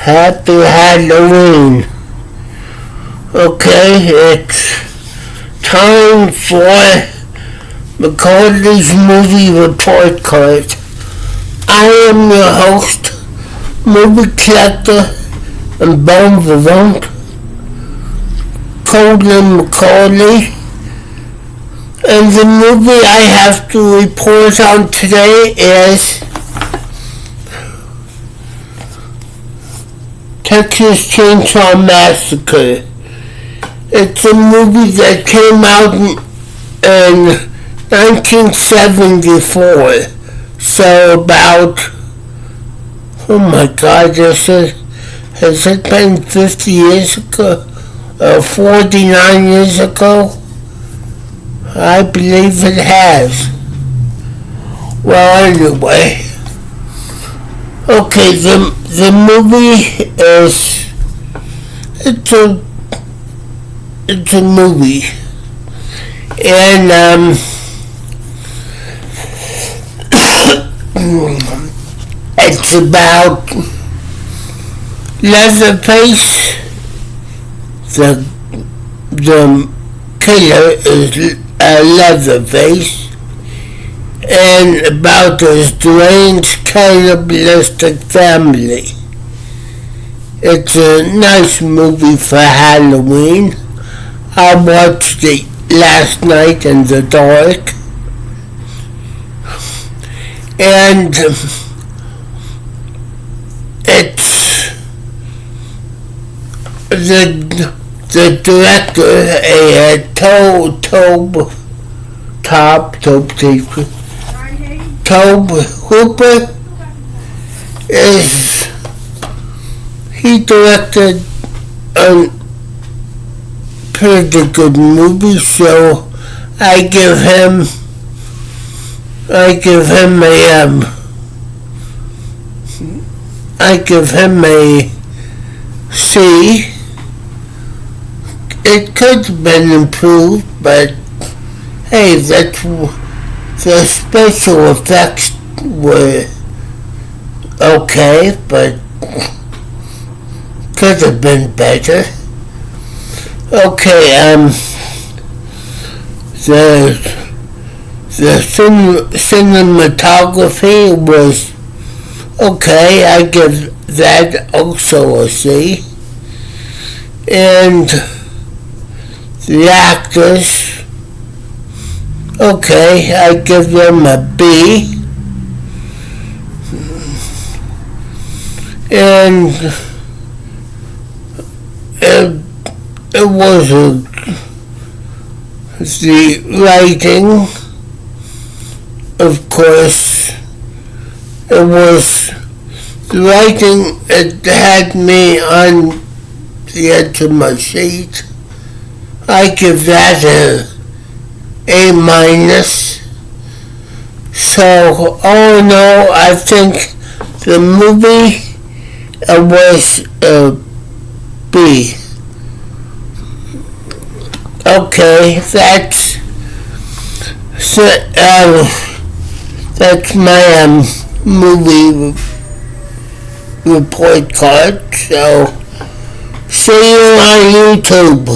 Happy Halloween. Okay, it's time for Macaulay's Movie Report Card. I am your host, movie collector and bone vivant, Colin Macaulay. And the movie I have to report on today is Texas Chainsaw Massacre. It's a movie that came out in 1974. So about, oh my God, has it been 50 years ago? 49 years ago? I believe it has. Well, anyway. Okay, the movie is, it's a movie. And, it's about Leatherface. The killer is Leatherface. And about a strange cannibalistic family. It's a nice movie for Halloween. I watched it last night in the dark. And it's the director, Tobe Hooper, he directed a pretty good movie, so I give him a C. It could have been improved, but hey, the special effects were okay, but could have been better. Okay, the cinematography was okay. I give that also a C. And the actors, okay, I give them a B. And it was the writing, of course, the writing, it had me on the edge of my seat. I give that A minus. So, all in all, I think the movie was a B. Okay, that's my movie report card. So, see you on YouTube.